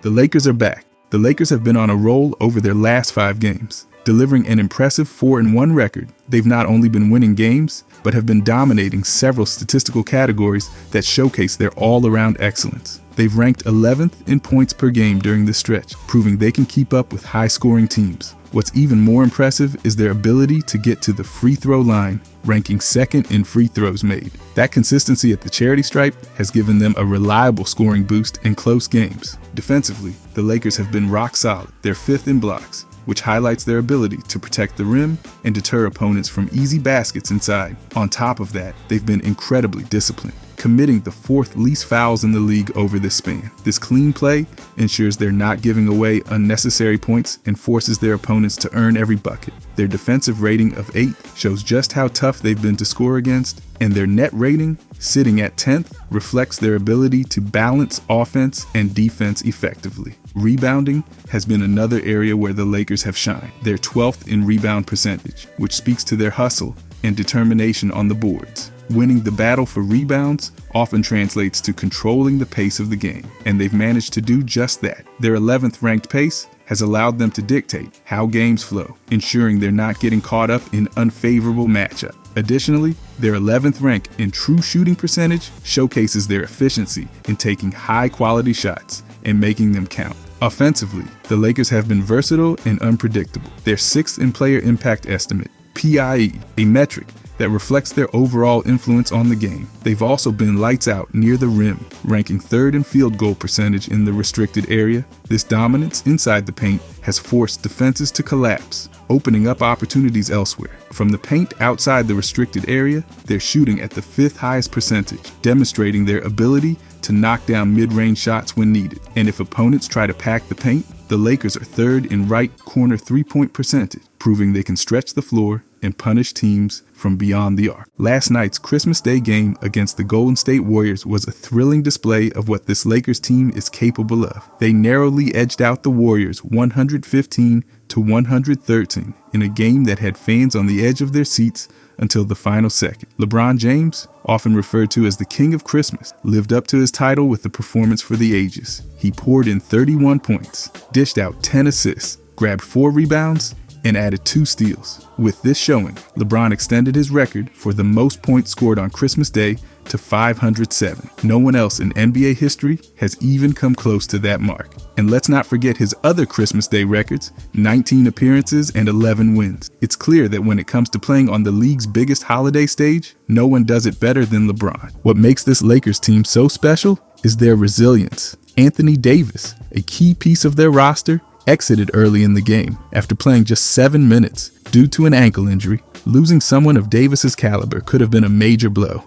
The Lakers are back. The Lakers have been on a roll over their last 5 games. Delivering an impressive 4-1 record, they've not only been winning games, but have been dominating several statistical categories that showcase their all-around excellence. They've ranked 11th in points per game during this stretch, proving they can keep up with high-scoring teams. What's even more impressive is their ability to get to the free throw line, ranking 2nd in free throws made. That consistency at the charity stripe has given them a reliable scoring boost in close games. Defensively, the Lakers have been rock solid. They're 5th in blocks, which highlights their ability to protect the rim and deter opponents from easy baskets inside. On top of that, they've been incredibly disciplined, committing the 4th least fouls in the league over this span. This clean play ensures they're not giving away unnecessary points and forces their opponents to earn every bucket. Their defensive rating of 8 shows just how tough they've been to score against, and their net rating, sitting at 10th, reflects their ability to balance offense and defense effectively. Rebounding has been another area where the Lakers have shined. They're 12th in rebound percentage, which speaks to their hustle and determination on the boards. Winning the battle for rebounds often translates to controlling the pace of the game, and they've managed to do just that. Their 11th ranked pace has allowed them to dictate how games flow, ensuring they're not getting caught up in unfavorable matchup. Additionally, their 11th rank in true shooting percentage showcases their efficiency in taking high-quality shots and making them count. Offensively, the Lakers have been versatile and unpredictable. They're 6th in player impact estimate, PIE, a metric that reflects their overall influence on the game. They've also been lights out near the rim, ranking 3rd in field goal percentage in the restricted area. This dominance inside the paint has forced defenses to collapse, opening up opportunities elsewhere. From the paint outside the restricted area, they're shooting at the 5th highest percentage, demonstrating their ability to knock down mid-range shots when needed. And if opponents try to pack the paint, the Lakers are 3rd in right corner 3-point percentage, proving they can stretch the floor and punish teams from beyond the arc. Last night's Christmas Day game against the Golden State Warriors was a thrilling display of what this Lakers team is capable of. They narrowly edged out the Warriors 115-113 in a game that had fans on the edge of their seats until the final second. LeBron James, often referred to as the King of Christmas, lived up to his title with a performance for the ages. He poured in 31 points, dished out 10 assists, grabbed 4 rebounds, and added 2 steals. With this showing, LeBron extended his record for the most points scored on Christmas Day to 507. No one else in NBA history has even come close to that mark. And let's not forget his other Christmas Day records, 19 appearances and 11 wins. It's clear that when it comes to playing on the league's biggest holiday stage, no one does it better than LeBron. What makes this Lakers team so special is their resilience. Anthony Davis, a key piece of their roster, exited early in the game after playing just 7 minutes due to an ankle injury. Losing someone of Davis's caliber could have been a major blow,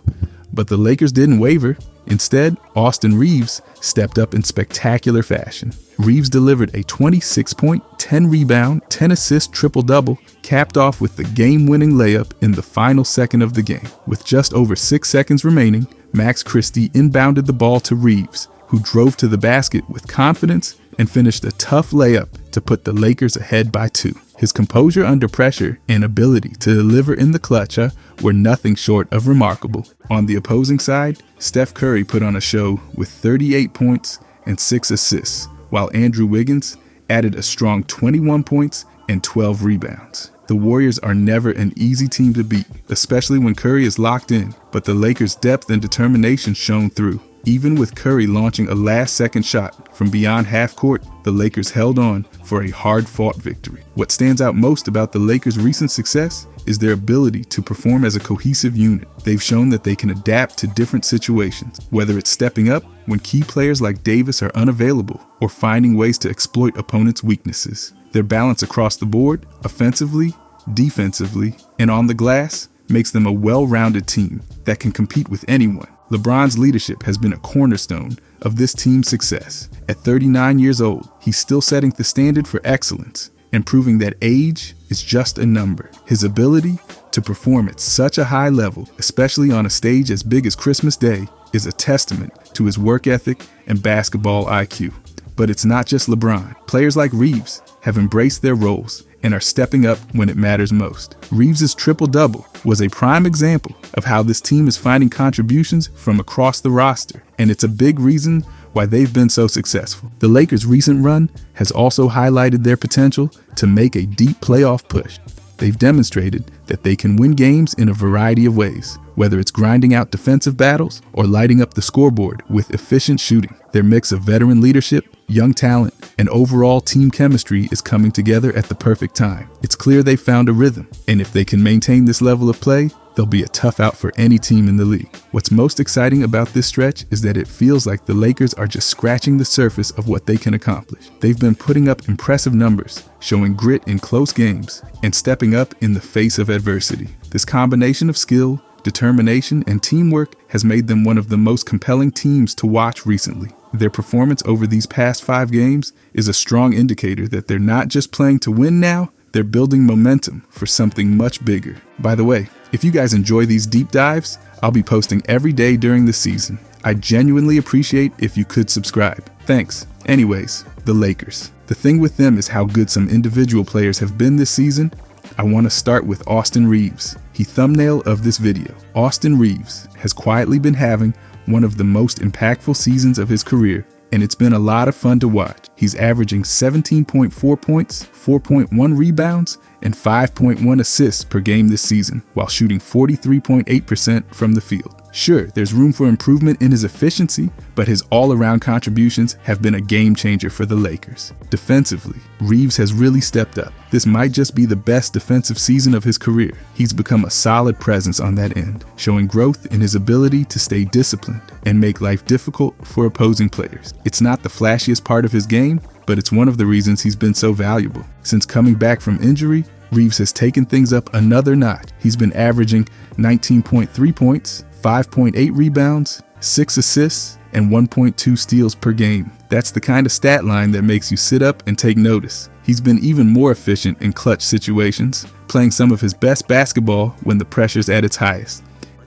but the Lakers didn't waver. Instead, Austin Reeves stepped up in spectacular fashion. Reeves delivered a 26-point, 10-rebound, 10-assist triple-double, capped off with the game-winning layup in the final second of the game. With just over 6 seconds remaining, Max Christie inbounded the ball to Reeves, who drove to the basket with confidence and finished a tough layup to put the Lakers ahead by 2. His composure under pressure and ability to deliver in the clutch were nothing short of remarkable. On the opposing side, Steph Curry put on a show with 38 points and 6 assists, while Andrew Wiggins added a strong 21 points and 12 rebounds. The Warriors are never an easy team to beat, especially when Curry is locked in, but the Lakers' depth and determination shone through. Even with Curry launching a last-second shot from beyond half court, the Lakers held on for a hard-fought victory. What stands out most about the Lakers' recent success is their ability to perform as a cohesive unit. They've shown that they can adapt to different situations, whether it's stepping up when key players like Davis are unavailable or finding ways to exploit opponents' weaknesses. Their balance across the board, offensively, defensively, and on the glass, makes them a well-rounded team that can compete with anyone. LeBron's leadership has been a cornerstone of this team's success. At 39 years old, he's still setting the standard for excellence and proving that age is just a number. His ability to perform at such a high level, especially on a stage as big as Christmas Day, is a testament to his work ethic and basketball IQ. But it's not just LeBron. Players like Reeves have embraced their roles and are stepping up when it matters most. Reeves' triple-double was a prime example of how this team is finding contributions from across the roster, and it's a big reason why they've been so successful. The Lakers' recent run has also highlighted their potential to make a deep playoff push. They've demonstrated that they can win games in a variety of ways, whether it's grinding out defensive battles or lighting up the scoreboard with efficient shooting. Their mix of veteran leadership, young talent, and overall team chemistry is coming together at the perfect time. It's clear they've found a rhythm, and if they can maintain this level of play, they'll be a tough out for any team in the league. What's most exciting about this stretch is that it feels like the Lakers are just scratching the surface of what they can accomplish. They've been putting up impressive numbers, showing grit in close games, and stepping up in the face of adversity. This combination of skill, determination, and teamwork has made them one of the most compelling teams to watch recently. Their performance over these past 5 games is a strong indicator that they're not just playing to win now, they're building momentum for something much bigger. By the way, if you guys enjoy these deep dives, I'll be posting every day during the season. I genuinely appreciate if you could subscribe. Thanks. Anyways, the Lakers. The thing with them is how good some individual players have been this season. I want to start with Austin Reaves. He thumbnail of this video. Austin Reaves has quietly been having one of the most impactful seasons of his career, and it's been a lot of fun to watch. He's averaging 17.4 points, 4.1 rebounds, and 5.1 assists per game this season, while shooting 43.8% from the field. Sure, there's room for improvement in his efficiency, but his all-around contributions have been a game changer for the Lakers. Defensively, Reaves has really stepped up. This might just be the best defensive season of his career. He's become a solid presence on that end, showing growth in his ability to stay disciplined and make life difficult for opposing players. It's not the flashiest part of his game, but it's one of the reasons he's been so valuable. Since coming back from injury, Reaves has taken things up another notch. He's been averaging 19.3 points, 5.8 rebounds, 6 assists, and 1.2 steals per game. That's the kind of stat line that makes you sit up and take notice. He's been even more efficient in clutch situations, playing some of his best basketball when the pressure's at its highest.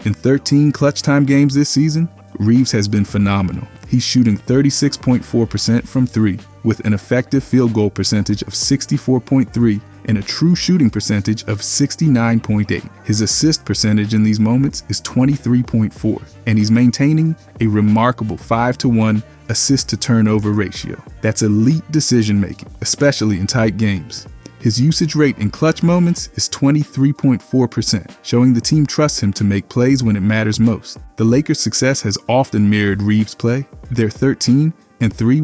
In 13 clutch time games this season, Reaves has been phenomenal. He's shooting 36.4% from 3, with an effective field goal percentage of 64.3 and a true shooting percentage of 69.8. His assist percentage in these moments is 23.4, and he's maintaining a remarkable 5-to-1 assist-to-turnover ratio. That's elite decision-making, especially in tight games. His usage rate in clutch moments is 23.4%, showing the team trusts him to make plays when it matters most. The Lakers' success has often mirrored Reaves' play. They're 13-3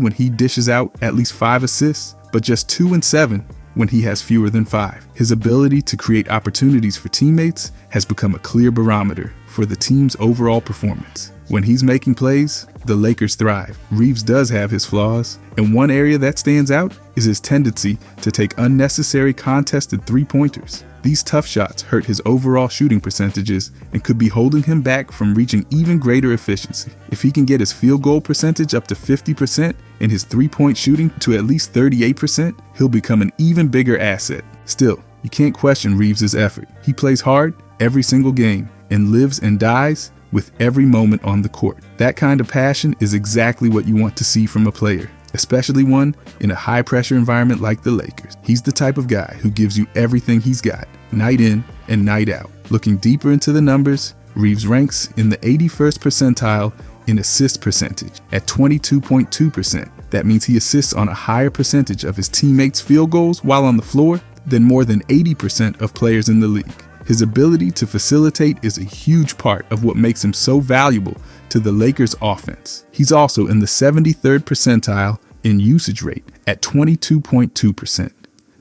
when he dishes out at least 5 assists, but just 2-7 when he has fewer than 5. His ability to create opportunities for teammates has become a clear barometer for the team's overall performance. When he's making plays, the Lakers thrive. Reaves does have his flaws, and one area that stands out is his tendency to take unnecessary contested three-pointers. These tough shots hurt his overall shooting percentages and could be holding him back from reaching even greater efficiency. If he can get his field goal percentage up to 50% and his three-point shooting to at least 38%, he'll become an even bigger asset. Still, you can't question Reaves' effort. He plays hard every single game and lives and dies with every moment on the court. That kind of passion is exactly what you want to see from a player, especially one in a high-pressure environment like the Lakers. He's the type of guy who gives you everything he's got, night in and night out. Looking deeper into the numbers, Reaves ranks in the 81st percentile in assist percentage at 22.2%. That means he assists on a higher percentage of his teammates' field goals while on the floor than more than 80% of players in the league. His ability to facilitate is a huge part of what makes him so valuable to the Lakers' offense. He's also in the 73rd percentile in usage rate at 22.2%.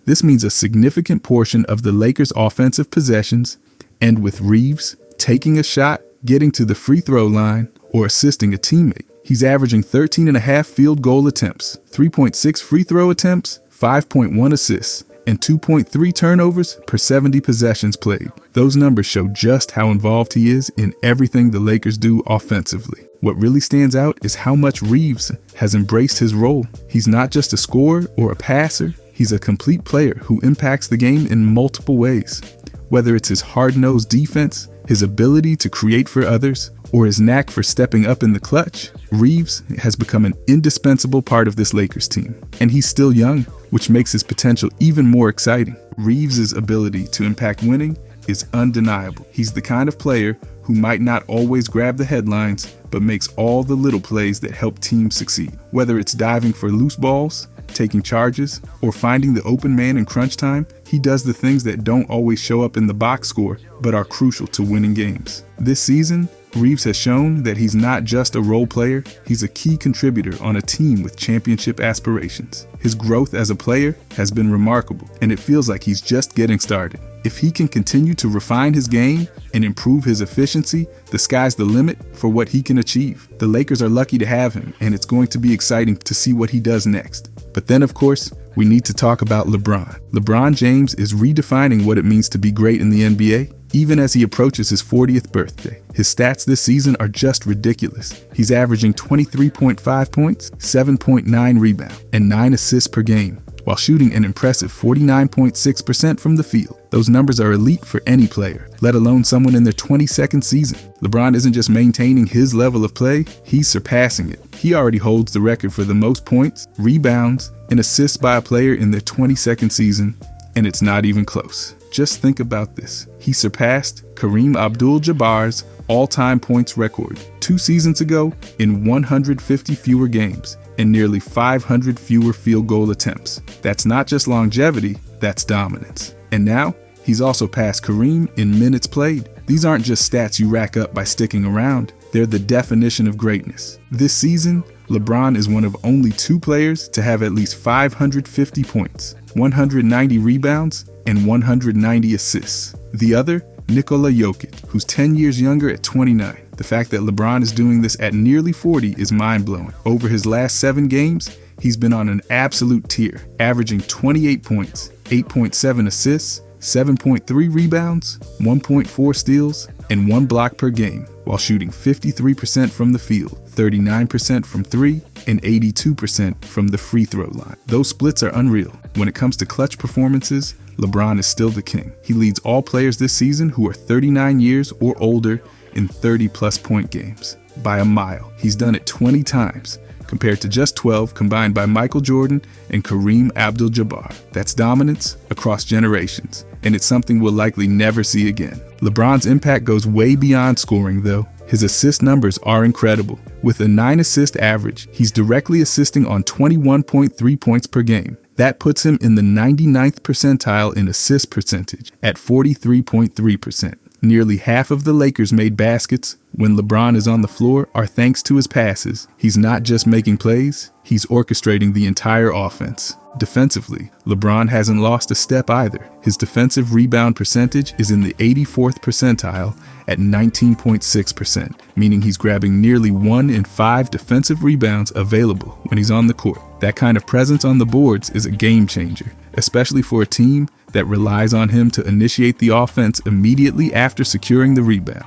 This means a significant portion of the Lakers' offensive possessions end with Reaves taking a shot, getting to the free throw line, or assisting a teammate. He's averaging 13.5 field goal attempts, 3.6 free throw attempts, 5.1 assists, and 2.3 turnovers per 70 possessions played. Those numbers show just how involved he is in everything the Lakers do offensively. What really stands out is how much Reaves has embraced his role. He's not just a scorer or a passer, he's a complete player who impacts the game in multiple ways. Whether it's his hard-nosed defense, his ability to create for others, or his knack for stepping up in the clutch, Reaves has become an indispensable part of this Lakers team. And he's still young, which makes his potential even more exciting. Reaves' ability to impact winning is undeniable. He's the kind of player who might not always grab the headlines, but makes all the little plays that help teams succeed. Whether it's diving for loose balls, taking charges, or finding the open man in crunch time, he does the things that don't always show up in the box score, but are crucial to winning games. This season, Reeves has shown that he's not just a role player, he's a key contributor on a team with championship aspirations. His growth as a player has been remarkable, and it feels like he's just getting started. If he can continue to refine his game and improve his efficiency, the sky's the limit for what he can achieve. The Lakers are lucky to have him, and it's going to be exciting to see what he does next. But then, of course, we need to talk about LeBron. LeBron James is redefining what it means to be great in the NBA, even as he approaches his 40th birthday. His stats this season are just ridiculous. He's averaging 23.5 points, 7.9 rebounds, and 9 assists per game, while shooting an impressive 49.6% from the field. Those numbers are elite for any player, let alone someone in their 22nd season. LeBron isn't just maintaining his level of play, he's surpassing it. He already holds the record for the most points, rebounds, and assists by a player in their 22nd season, and it's not even close. Just think about this. He surpassed Kareem Abdul-Jabbar's all-time points record 2 seasons ago in 150 fewer games and nearly 500 fewer field goal attempts. That's not just longevity, that's dominance. And now, he's also passed Kareem in minutes played. These aren't just stats you rack up by sticking around, they're the definition of greatness. This season, LeBron is one of only 2 players to have at least 550 points, 190 rebounds, and 190 assists. The other, Nikola Jokic, who's 10 years younger at 29. The fact that LeBron is doing this at nearly 40 is mind-blowing. Over his last 7 games, he's been on an absolute tear, averaging 28 points, 8.7 assists, 7.3 rebounds, 1.4 steals, and 1 block per game, while shooting 53% from the field, 39% from 3, and 82% from the free throw line. Those splits are unreal. When it comes to clutch performances, LeBron is still the king. He leads all players this season who are 39 years or older in 30-plus point games by a mile. He's done it 20 times, compared to just 12 combined by Michael Jordan and Kareem Abdul-Jabbar. That's dominance across generations, and it's something we'll likely never see again. LeBron's impact goes way beyond scoring, though. His assist numbers are incredible. With a 9-assist average, he's directly assisting on 21.3 points per game. That puts him in the 99th percentile in assist percentage at 43.3%. Nearly half of the Lakers' made baskets when LeBron is on the floor are thanks to his passes. He's not just making plays, he's orchestrating the entire offense. Defensively, LeBron hasn't lost a step either. His defensive rebound percentage is in the 84th percentile at 19.6%, meaning he's grabbing nearly 1 in 5 defensive rebounds available when he's on the court. That kind of presence on the boards is a game changer, especially for a team that relies on him to initiate the offense immediately after securing the rebound.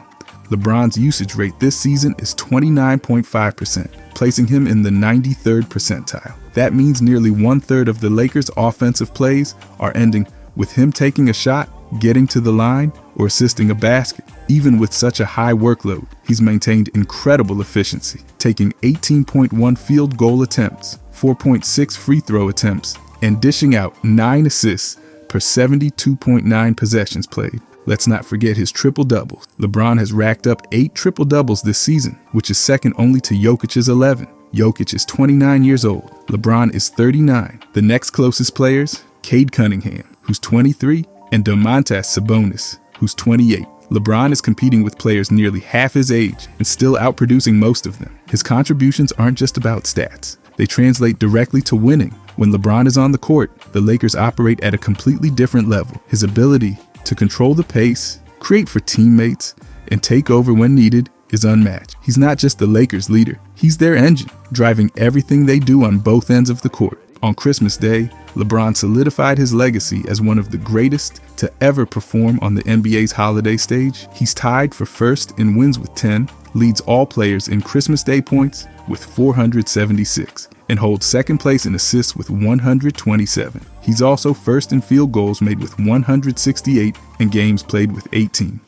LeBron's usage rate this season is 29.5%, placing him in the 93rd percentile. That means nearly 1/3 of the Lakers' offensive plays are ending with him taking a shot, getting to the line, or assisting a basket. Even with such a high workload, he's maintained incredible efficiency, taking 18.1 field goal attempts, 4.6 free throw attempts, and dishing out 9 assists per 72.9 possessions played. Let's not forget his triple-doubles. LeBron has racked up 8 triple-doubles this season, which is second only to Jokic's 11. Jokic is 29 years old. LeBron is 39. The next closest players, Cade Cunningham, who's 23, and Domantas Sabonis, who's 28. LeBron is competing with players nearly half his age and still outproducing most of them. His contributions aren't just about stats. They translate directly to winning. When LeBron is on the court, the Lakers operate at a completely different level. His ability to control the pace, create for teammates, and take over when needed is unmatched. He's not just the Lakers' leader, he's their engine, driving everything they do on both ends of the court. On Christmas Day, LeBron solidified his legacy as one of the greatest to ever perform on the NBA's holiday stage. He's tied for first in wins with 10, leads all players in Christmas Day points with 476, and holds second place in assists with 127. He's also first in field goals made with 168 and games played with 18.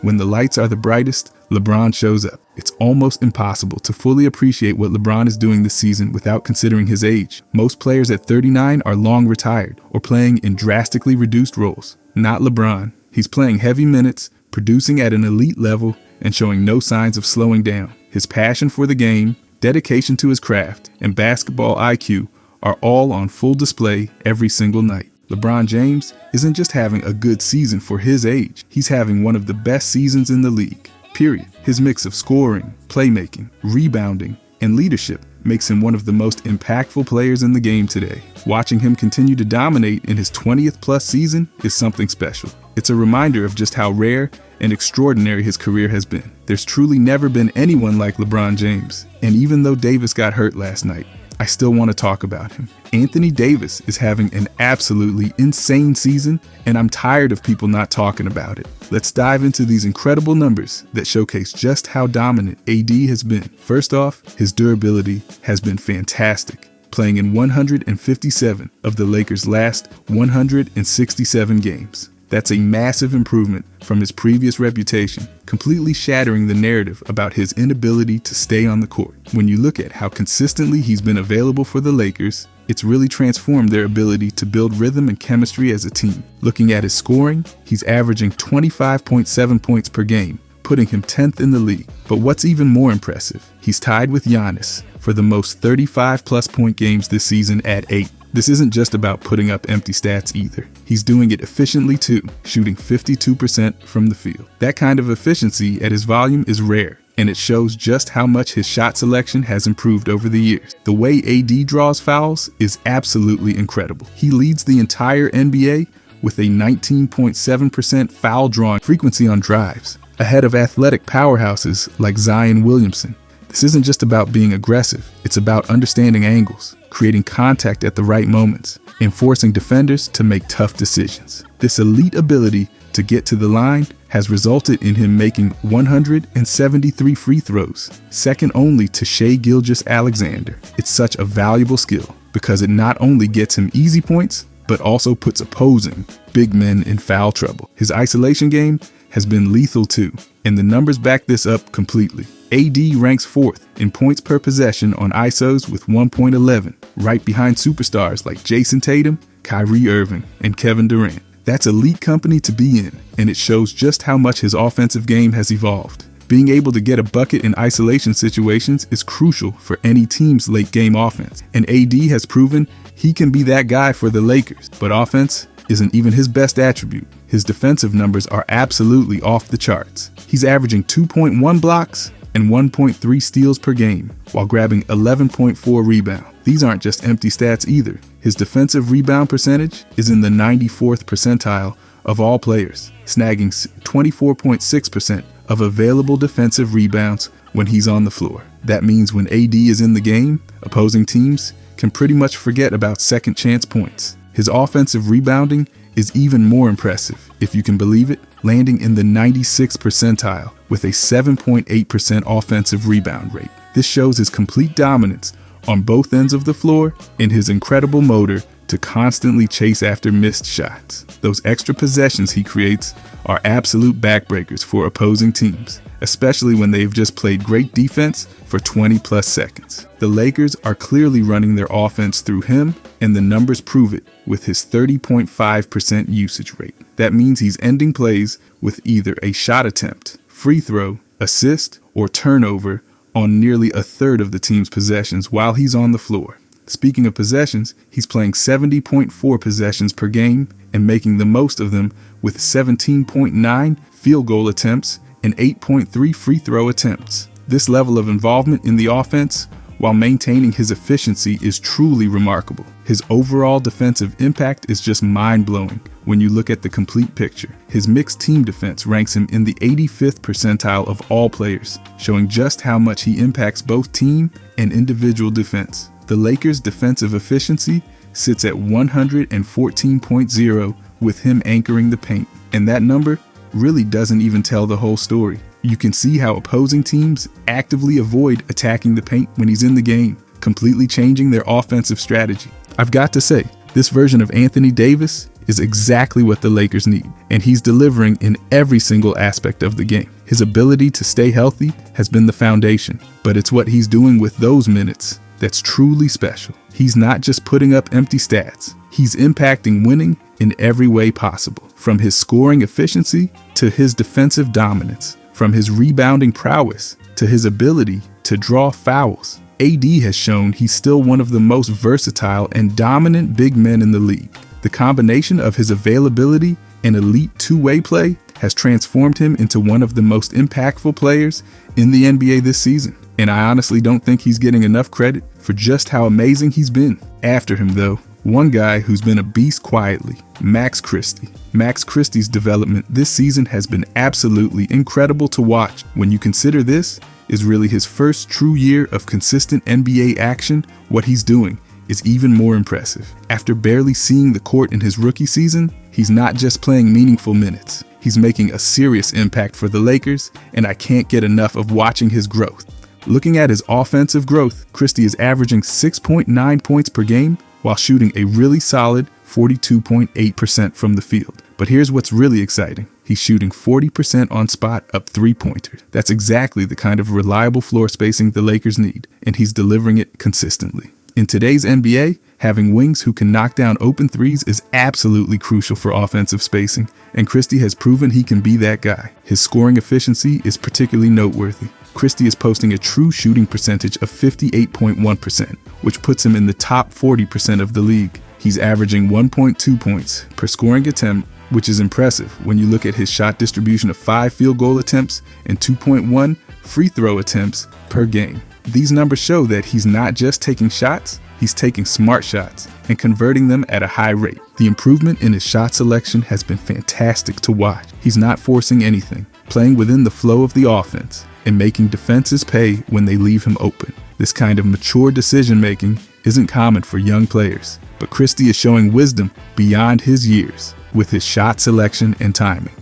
When the lights are the brightest, LeBron shows up. It's almost impossible to fully appreciate what LeBron is doing this season without considering his age. Most players at 39 are long retired or playing in drastically reduced roles. Not LeBron. He's playing heavy minutes, producing at an elite level, and showing no signs of slowing down. His passion for the game, dedication to his craft, and basketball IQ are all on full display every single night. LeBron James isn't just having a good season for his age, he's having one of the best seasons in the league, period. His mix of scoring, playmaking, rebounding, and leadership makes him one of the most impactful players in the game today. Watching him continue to dominate in his 20th plus season is something special. It's a reminder of just how rare and extraordinary his career has been. There's truly never been anyone like LeBron James, and even though Davis got hurt last night, I still want to talk about him. Anthony Davis is having an absolutely insane season, and I'm tired of people not talking about it. Let's dive into these incredible numbers that showcase just how dominant AD has been. First off, his durability has been fantastic, playing in 157 of the Lakers' last 167 games. That's a massive improvement from his previous reputation, completely shattering the narrative about his inability to stay on the court. When you look at how consistently he's been available for the Lakers, it's really transformed their ability to build rhythm and chemistry as a team. Looking at his scoring, he's averaging 25.7 points per game, putting him 10th in the league. But what's even more impressive, he's tied with Giannis for the most 35-plus point games this season at 8. This isn't just about putting up empty stats either. He's doing it efficiently too, shooting 52% from the field. That kind of efficiency at his volume is rare, and it shows just how much his shot selection has improved over the years. The way AD draws fouls is absolutely incredible. He leads the entire NBA with a 19.7% foul drawing frequency on drives, ahead of athletic powerhouses like Zion Williamson. This isn't just about being aggressive, it's about understanding angles, creating contact at the right moments, and forcing defenders to make tough decisions. This elite ability to get to the line has resulted in him making 173 free throws, second only to Shai Gilgeous-Alexander. It's such a valuable skill because it not only gets him easy points, but also puts opposing big men in foul trouble. His isolation game has been lethal too, and the numbers back this up completely. AD ranks 4th in points per possession on ISOs with 1.11, right behind superstars like Jason Tatum, Kyrie Irving, and Kevin Durant. That's elite company to be in, and it shows just how much his offensive game has evolved. Being able to get a bucket in isolation situations is crucial for any team's late game offense, and AD has proven he can be that guy for the Lakers. But offense isn't even his best attribute. His defensive numbers are absolutely off the charts. He's averaging 2.1 blocks and 1.3 steals per game, while grabbing 11.4 rebounds. These aren't just empty stats either. His defensive rebound percentage is in the 94th percentile of all players, snagging 24.6% of available defensive rebounds when he's on the floor. That means when AD is in the game, opposing teams can pretty much forget about second chance points. His offensive rebounding is even more impressive, if you can believe it, landing in the 96th percentile with a 7.8% offensive rebound rate. This shows his complete dominance on both ends of the floor and his incredible motor to constantly chase after missed shots. Those extra possessions he creates are absolute backbreakers for opposing teams, especially when they've just played great defense for 20 plus seconds. The Lakers are clearly running their offense through him, and the numbers prove it with his 30.5% usage rate. That means he's ending plays with either a shot attempt, free throw, assist, or turnover on nearly a third of the team's possessions while he's on the floor. Speaking of possessions, he's playing 70.4 possessions per game and making the most of them with 17.9 field goal attempts and 8.3 free throw attempts. This level of involvement in the offense while maintaining his efficiency is truly remarkable. His overall defensive impact is just mind-blowing when you look at the complete picture. His mixed team defense ranks him in the 85th percentile of all players, showing just how much he impacts both team and individual defense. The Lakers' defensive efficiency sits at 114.0 with him anchoring the paint, and that number really doesn't even tell the whole story. You can see how opposing teams actively avoid attacking the paint when he's in the game, completely changing their offensive strategy. I've got to say, this version of Anthony Davis is exactly what the Lakers need, and he's delivering in every single aspect of the game. His ability to stay healthy has been the foundation, but it's what he's doing with those minutes that's truly special. He's not just putting up empty stats. He's impacting winning in every way possible, from his scoring efficiency to his defensive dominance, from his rebounding prowess to his ability to draw fouls. AD has shown he's still one of the most versatile and dominant big men in the league. The combination of his availability and elite two-way play has transformed him into one of the most impactful players in the NBA this season. And I honestly don't think he's getting enough credit for just how amazing he's been. After him, though, one guy who's been a beast quietly, Max Christie. Max Christie's development this season has been absolutely incredible to watch. When you consider this is really his first true year of consistent NBA action, what he's doing is even more impressive. After barely seeing the court in his rookie season, he's not just playing meaningful minutes. He's making a serious impact for the Lakers, and I can't get enough of watching his growth. Looking at his offensive growth, Christie is averaging 6.9 points per game while shooting a really solid 42.8% from the field. But here's what's really exciting. He's shooting 40% on spot up three-pointers. That's exactly the kind of reliable floor spacing the Lakers need, and he's delivering it consistently. In today's NBA, having wings who can knock down open threes is absolutely crucial for offensive spacing, and Christie has proven he can be that guy. His scoring efficiency is particularly noteworthy. Christie is posting a true shooting percentage of 58.1%, which puts him in the top 40% of the league. He's averaging 1.2 points per scoring attempt, which is impressive when you look at his shot distribution of 5 field goal attempts and 2.1 free throw attempts per game. These numbers show that he's not just taking shots, he's taking smart shots and converting them at a high rate. The improvement in his shot selection has been fantastic to watch. He's not forcing anything, playing within the flow of the offense and making defenses pay when they leave him open. This kind of mature decision-making isn't common for young players, but Christie is showing wisdom beyond his years with his shot selection and timing.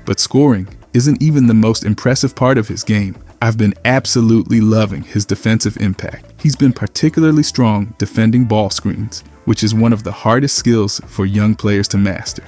But scoring isn't even the most impressive part of his game. I've been absolutely loving his defensive impact. He's been particularly strong defending ball screens, which is one of the hardest skills for young players to master.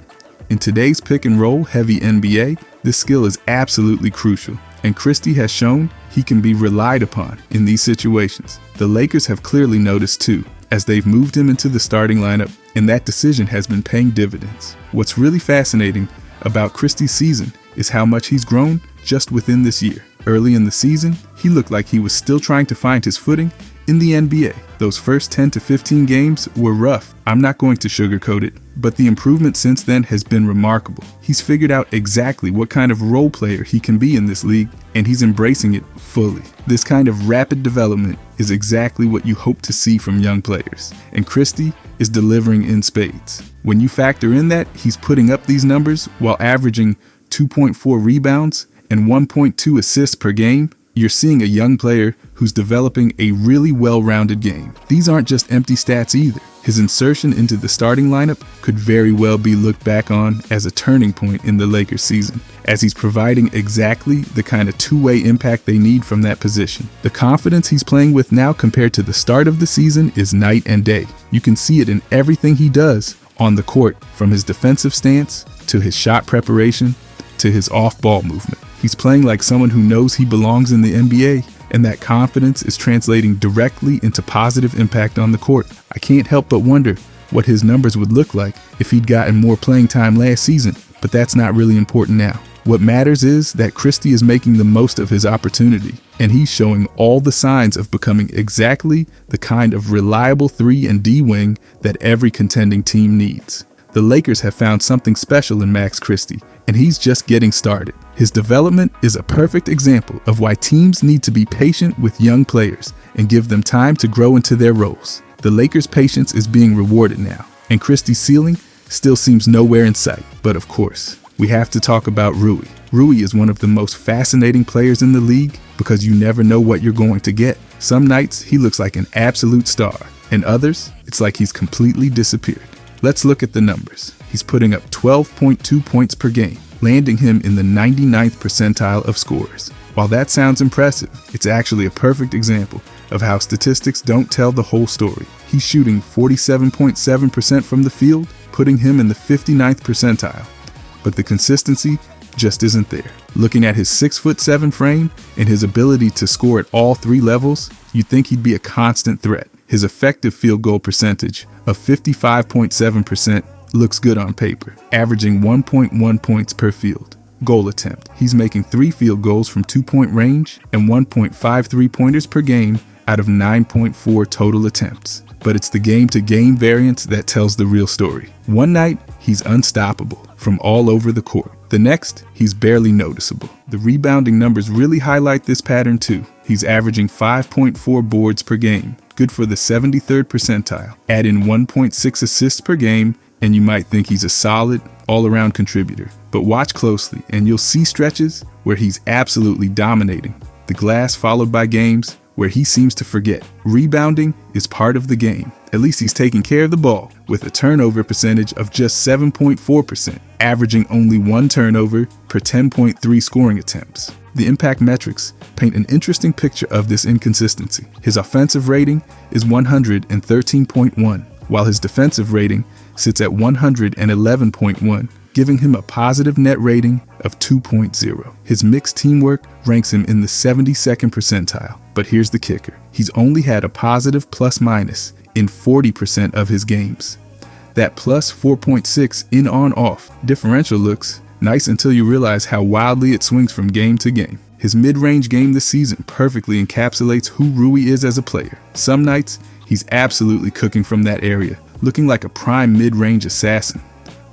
In today's pick and roll heavy NBA, this skill is absolutely crucial, and Christie has shown he can be relied upon in these situations. The Lakers have clearly noticed too, as they've moved him into the starting lineup, and that decision has been paying dividends. What's really fascinating about Christie's season is how much he's grown just within this year. Early in the season, he looked like he was still trying to find his footing in the NBA. Those first 10 to 15 games were rough. I'm not going to sugarcoat it, but the improvement since then has been remarkable. He's figured out exactly what kind of role player he can be in this league, and he's embracing it fully. This kind of rapid development is exactly what you hope to see from young players, and Christie is delivering in spades. When you factor in that he's putting up these numbers while averaging 2.4 rebounds and 1.2 assists per game, you're seeing a young player who's developing a really well-rounded game. These aren't just empty stats either. His insertion into the starting lineup could very well be looked back on as a turning point in the Lakers season, as he's providing exactly the kind of two-way impact they need from that position. The confidence he's playing with now compared to the start of the season is night and day. You can see it in everything he does on the court, from his defensive stance to his shot preparation to his off-ball movement. He's playing like someone who knows he belongs in the NBA, and that confidence is translating directly into positive impact on the court. I can't help but wonder what his numbers would look like if he'd gotten more playing time last season, but that's not really important now. What matters is that Christie is making the most of his opportunity, and he's showing all the signs of becoming exactly the kind of reliable 3 and D wing that every contending team needs. The Lakers have found something special in Max Christie, and he's just getting started. His development is a perfect example of why teams need to be patient with young players and give them time to grow into their roles. The Lakers' patience is being rewarded now, and Christie's ceiling still seems nowhere in sight. But of course, we have to talk about Rui. Rui is one of the most fascinating players in the league because you never know what you're going to get. Some nights he looks like an absolute star, and others, it's like he's completely disappeared. Let's look at the numbers. He's putting up 12.2 points per game, landing him in the 99th percentile of scorers. While that sounds impressive, it's actually a perfect example of how statistics don't tell the whole story. He's shooting 47.7% from the field, putting him in the 59th percentile. But the consistency just isn't there. Looking at his 6'7" frame and his ability to score at all 3 levels, you'd think he'd be a constant threat. His effective field goal percentage of 55.7% looks good on paper, averaging 1.1 points per field. goal attempt. He's making 3 field goals from 2-point range and 1.5 3-pointers per game out of 9.4 total attempts. But it's the game-to-game variance that tells the real story. One night, he's unstoppable from all over the court. The next, he's barely noticeable. The rebounding numbers really highlight this pattern too. He's averaging 5.4 boards per game, good for the 73rd percentile. Add in 1.6 assists per game, and you might think he's a solid, all-around contributor. But watch closely, and you'll see stretches where he's absolutely dominating the glass, followed by games where he seems to forget. Rebounding is part of the game. At least he's taking care of the ball, with a turnover percentage of just 7.4%, averaging only 1 turnover per 10.3 scoring attempts. The impact metrics paint an interesting picture of this inconsistency. His offensive rating is 113.1, while his defensive rating sits at 111.1, giving him a positive net rating of 2.0. His mixed teamwork ranks him in the 72nd percentile. But here's the kicker. He's only had a positive plus-minus in 40% of his games. That plus 4.6 in on off differential looks nice until you realize how wildly it swings from game to game. His mid-range game this season perfectly encapsulates who Rui is as a player. Some nights, he's absolutely cooking from that area, looking like a prime mid-range assassin.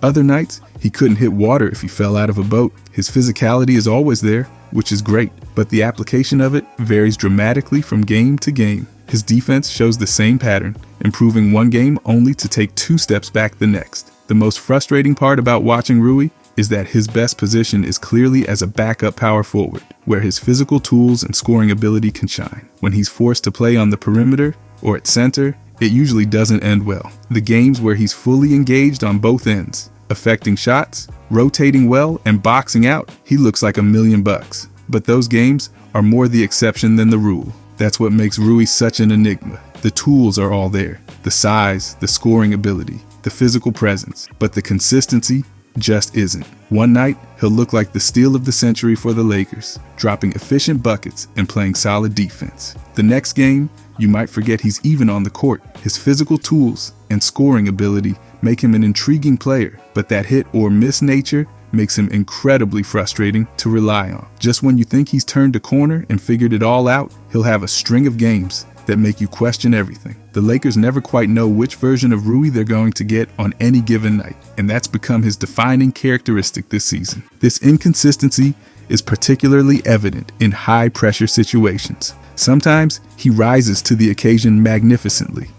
Other nights, he couldn't hit water if he fell out of a boat. His physicality is always there, which is great, but the application of it varies dramatically from game to game. His defense shows the same pattern, improving one game only to take 2 steps back the next. The most frustrating part about watching Rui is that his best position is clearly as a backup power forward, where his physical tools and scoring ability can shine. When he's forced to play on the perimeter or at center, it usually doesn't end well. The games where he's fully engaged on both ends, affecting shots, rotating well, and boxing out, he looks like $1,000,000. But those games are more the exception than the rule. That's what makes Rui such an enigma. The tools are all there. The size, the scoring ability, the physical presence. But the consistency just isn't. One night, he'll look like the steal of the century for the Lakers, dropping efficient buckets and playing solid defense. The next game, you might forget he's even on the court. His physical tools and scoring ability make him an intriguing player, but that hit or miss nature makes him incredibly frustrating to rely on. Just when you think he's turned a corner and figured it all out, he'll have a string of games that make you question everything. The Lakers never quite know which version of Rui they're going to get on any given night, and that's become his defining characteristic this season. This inconsistency is particularly evident in high-pressure situations. Sometimes he rises to the occasion magnificently,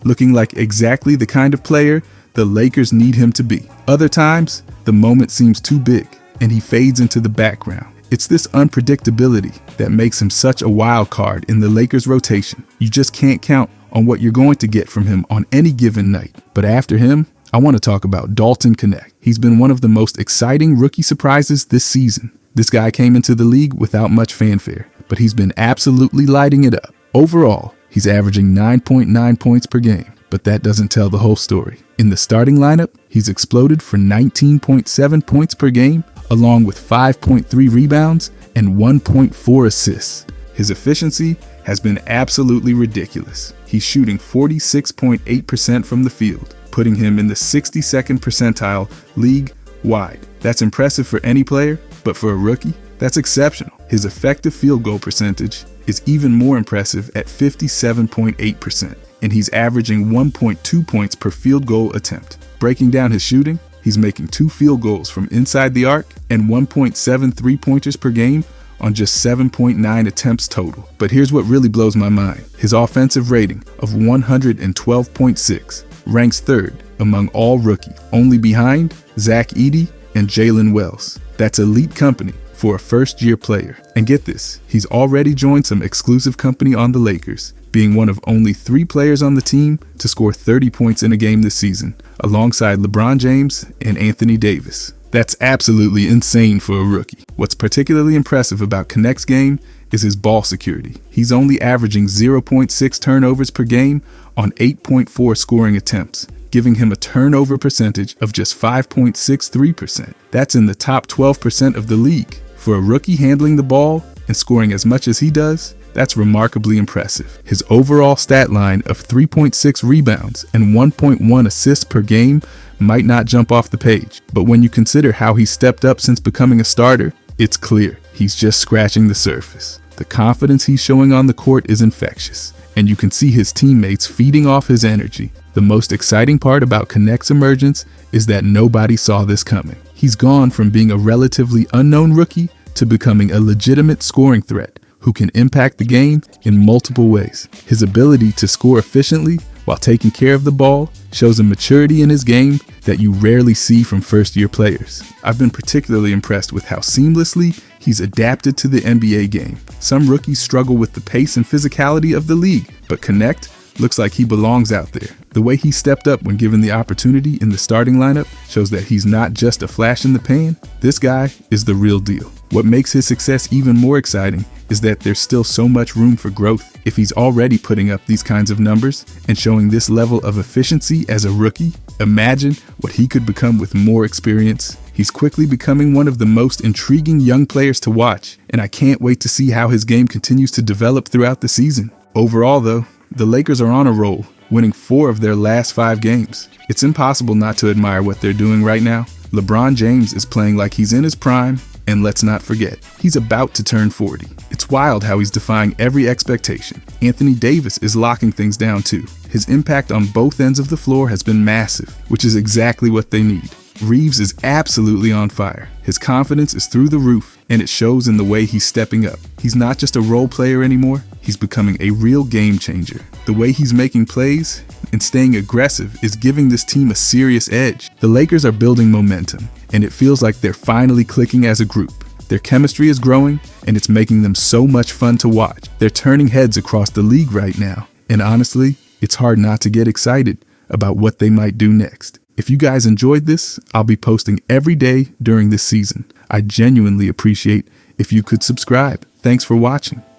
looking like exactly the kind of player the Lakers need him to be. Other times, the moment seems too big, and he fades into the background. It's this unpredictability that makes him such a wild card in the Lakers' rotation. You just can't count on what you're going to get from him on any given night. But after him, I want to talk about Dalton Knecht. He's been one of the most exciting rookie surprises this season. This guy came into the league without much fanfare, but he's been absolutely lighting it up. Overall, he's averaging 9.9 points per game, but that doesn't tell the whole story. In the starting lineup, he's exploded for 19.7 points per game, along with 5.3 rebounds and 1.4 assists. His efficiency has been absolutely ridiculous. He's shooting 46.8% from the field, putting him in the 62nd percentile league-wide. That's impressive for any player, but for a rookie, that's exceptional. His effective field goal percentage is even more impressive at 57.8%, and he's averaging 1.2 points per field goal attempt. Breaking down his shooting, he's making 2 field goals from inside the arc and 1.7 3-pointers per game on just 7.9 attempts total. But here's what really blows my mind. His offensive rating of 112.6 ranks 3rd among all rookies, only behind Zach Edey and Jalen Wells. That's elite company for a first-year player. And get this, he's already joined some exclusive company on the Lakers, being one of only 3 players on the team to score 30 points in a game this season, alongside LeBron James and Anthony Davis. That's absolutely insane for a rookie. What's particularly impressive about Knecht's game is his ball security. He's only averaging 0.6 turnovers per game on 8.4 scoring attempts, giving him a turnover percentage of just 5.63%. That's in the top 12% of the league. For a rookie handling the ball and scoring as much as he does, That's remarkably impressive. His overall stat line of 3.6 rebounds and 1.1 assists per game might not jump off the page, but when you consider how he's stepped up since becoming a starter, it's clear he's just scratching the surface. The confidence he's showing on the court is infectious, and you can see his teammates feeding off his energy. The most exciting part about Connect's emergence is that nobody saw this coming. He's gone from being a relatively unknown rookie to becoming a legitimate scoring threat who can impact the game in multiple ways. His ability to score efficiently while taking care of the ball shows a maturity in his game that you rarely see from first-year players. I've been particularly impressed with how seamlessly he's adapted to the NBA game. Some rookies struggle with the pace and physicality of the league, but Connect looks like he belongs out there. The way he stepped up when given the opportunity in the starting lineup shows that he's not just a flash in the pan. This guy is the real deal. What makes his success even more exciting is that there's still so much room for growth. If he's already putting up these kinds of numbers and showing this level of efficiency as a rookie, imagine what he could become with more experience. He's quickly becoming one of the most intriguing young players to watch, and I can't wait to see how his game continues to develop throughout the season. Overall, though, the Lakers are on a roll, winning 4 of their last 5 games. It's impossible not to admire what they're doing right now. LeBron James is playing like he's in his prime, and let's not forget, he's about to turn 40. It's wild how he's defying every expectation. Anthony Davis is locking things down too. His impact on both ends of the floor has been massive, which is exactly what they need. Reeves is absolutely on fire. His confidence is through the roof, and it shows in the way he's stepping up. He's not just a role player anymore, he's becoming a real game changer. The way he's making plays and staying aggressive is giving this team a serious edge. The Lakers are building momentum, and it feels like they're finally clicking as a group. Their chemistry is growing, and it's making them so much fun to watch. They're turning heads across the league right now, and honestly, it's hard not to get excited about what they might do next. If you guys enjoyed this, I'll be posting every day during this season. I genuinely appreciate if you could subscribe. Thanks for watching.